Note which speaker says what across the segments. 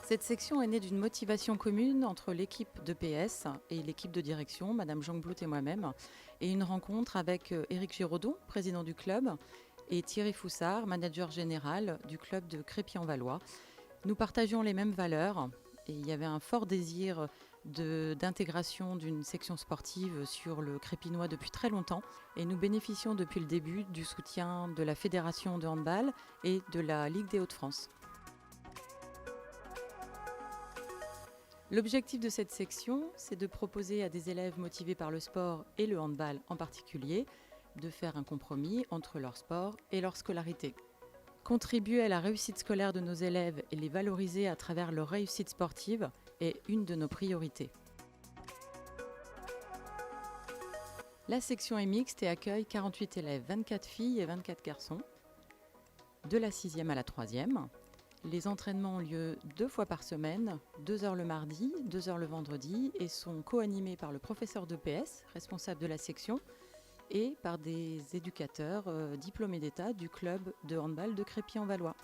Speaker 1: Cette section est née d'une motivation commune entre l'équipe de PS et l'équipe de direction, Madame Jongblout et moi-même, et une rencontre avec Éric Giraudon, président du club, et Thierry Foussard, manager général du club de Crépy-en-Valois. Nous partagions les mêmes valeurs et il y avait un fort désir d'intégration d'une section sportive sur le Crépinois depuis très longtemps et nous bénéficions depuis le début du soutien de la Fédération de handball et de la Ligue des Hauts-de-France. L'objectif de cette section, c'est de proposer à des élèves motivés par le sport et le handball en particulier, de faire un compromis entre leur sport et leur scolarité. Contribuer à la réussite scolaire de nos élèves et les valoriser à travers leur réussite sportive est une de nos priorités. La section est mixte et accueille 48 élèves, 24 filles et 24 garçons, de la 6e à la 3e. Les entraînements ont lieu 2 fois par semaine, 2 heures le mardi, 2 heures le vendredi et sont co-animés par le professeur de PS, responsable de la section, et par des éducateurs diplômés d'État du club de handball de Crépy-en-Valois.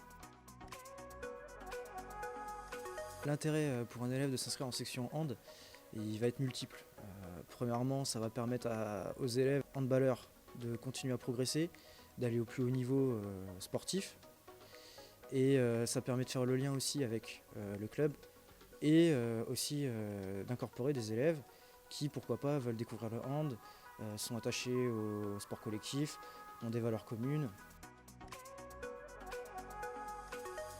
Speaker 2: L'intérêt pour un élève de s'inscrire en section hand, il va être multiple. Premièrement, ça va permettre aux élèves handballeurs de continuer à progresser, d'aller au plus haut niveau sportif. Et ça permet de faire le lien aussi avec le club et aussi d'incorporer des élèves qui, pourquoi pas, veulent découvrir le hand, sont attachés au sport collectif, ont des valeurs communes.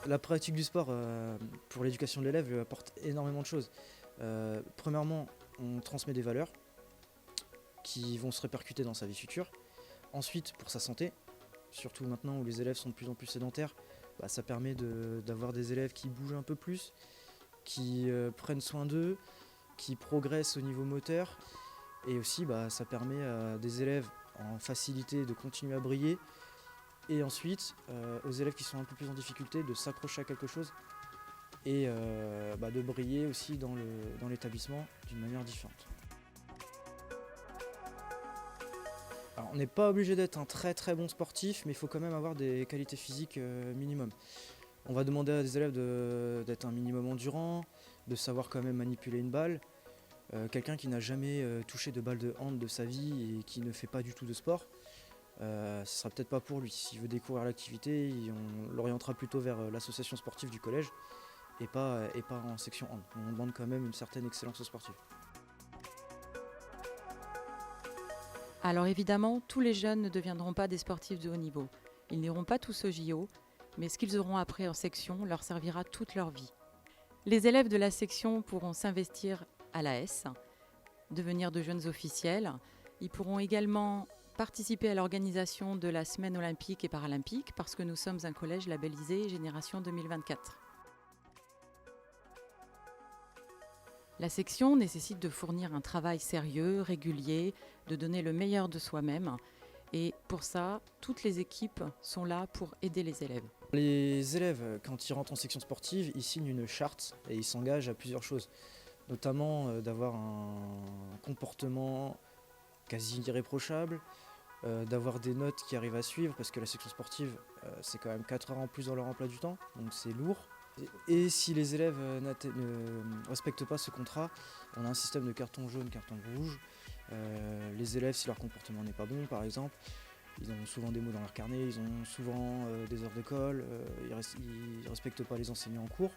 Speaker 2: La pratique du sport pour l'éducation de l'élève lui apporte énormément de choses. Premièrement, on transmet des valeurs qui vont se répercuter dans sa vie future. Ensuite, pour sa santé, surtout maintenant où les élèves sont de plus en plus sédentaires, ça permet d'avoir des élèves qui bougent un peu plus, qui prennent soin d'eux, qui progressent au niveau moteur. Et aussi, ça permet à des élèves en facilité de continuer à briller. Et ensuite, aux élèves qui sont un peu plus en difficulté, de s'accrocher à quelque chose et de briller aussi dans l'établissement d'une manière différente. Alors, on n'est pas obligé d'être un très très bon sportif, mais il faut quand même avoir des qualités physiques minimum. On va demander à des élèves d'être un minimum endurant, de savoir quand même manipuler une balle. Quelqu'un qui n'a jamais touché de balle de hand de sa vie et qui ne fait pas du tout de sport, ce sera peut-être pas pour lui. S'il veut découvrir l'activité, on l'orientera plutôt vers l'association sportive du collège et pas en section hand. On demande quand même une certaine excellence sportive.
Speaker 1: Alors évidemment, tous les jeunes ne deviendront pas des sportifs de haut niveau. Ils n'iront pas tous au JO, mais ce qu'ils auront appris en section leur servira toute leur vie. Les élèves de la section pourront s'investir à l'AS, devenir de jeunes officiels. Ils pourront également participer à l'organisation de la semaine olympique et paralympique parce que nous sommes un collège labellisé Génération 2024. La section nécessite de fournir un travail sérieux, régulier, de donner le meilleur de soi-même. Et pour ça, toutes les équipes sont là pour aider les élèves.
Speaker 2: Les élèves, quand ils rentrent en section sportive, ils signent une charte et ils s'engagent à plusieurs choses. Notamment d'avoir un comportement quasi irréprochable, d'avoir des notes qui arrivent à suivre, parce que la section sportive, c'est quand même 4 heures en plus dans leur emploi du temps, donc c'est lourd. Et si les élèves ne respectent pas ce contrat, on a un système de carton jaune, carton rouge. Les élèves, si leur comportement n'est pas bon, par exemple, ils ont souvent des mots dans leur carnet, ils ont souvent des heures de colle, ils ne respectent pas les enseignants en cours.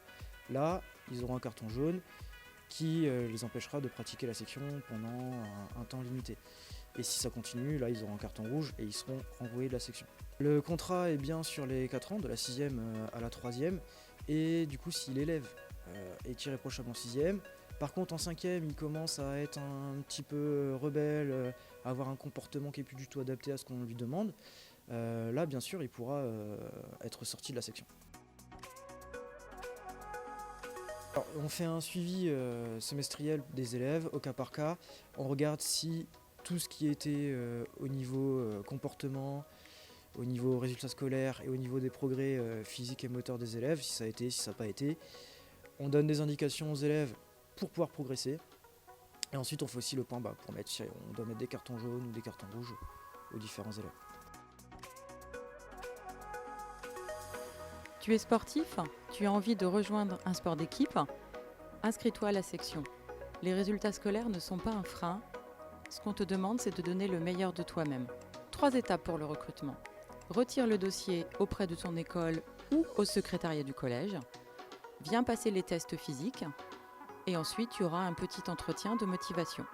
Speaker 2: Là, ils auront un carton jaune qui les empêchera de pratiquer la section pendant un temps limité. Et si ça continue, là, ils auront un carton rouge et ils seront renvoyés de la section. Le contrat est bien sur les 4 ans, de la 6e à la 3e. Et du coup, si l'élève est irréprochable en 6e, par contre en 5e, il commence à être un petit peu rebelle, à avoir un comportement qui n'est plus du tout adapté à ce qu'on lui demande, là, bien sûr, il pourra être sorti de la section. Alors, on fait un suivi semestriel des élèves au cas par cas. On regarde si tout ce qui était au niveau comportement, au niveau résultats scolaires et au niveau des progrès physiques et moteurs des élèves, si ça a été, si ça n'a pas été. On donne des indications aux élèves pour pouvoir progresser. Et ensuite, on fait aussi le point bas pour mettre, on doit mettre des cartons jaunes ou des cartons rouges aux différents élèves.
Speaker 1: Tu es sportif? Tu as envie de rejoindre un sport d'équipe? Inscris-toi à la section. Les résultats scolaires ne sont pas un frein. Ce qu'on te demande, c'est de donner le meilleur de toi-même. 3 étapes pour le recrutement. Retire le dossier auprès de ton école ou au secrétariat du collège. Viens passer les tests physiques. Et ensuite, tu auras un petit entretien de motivation.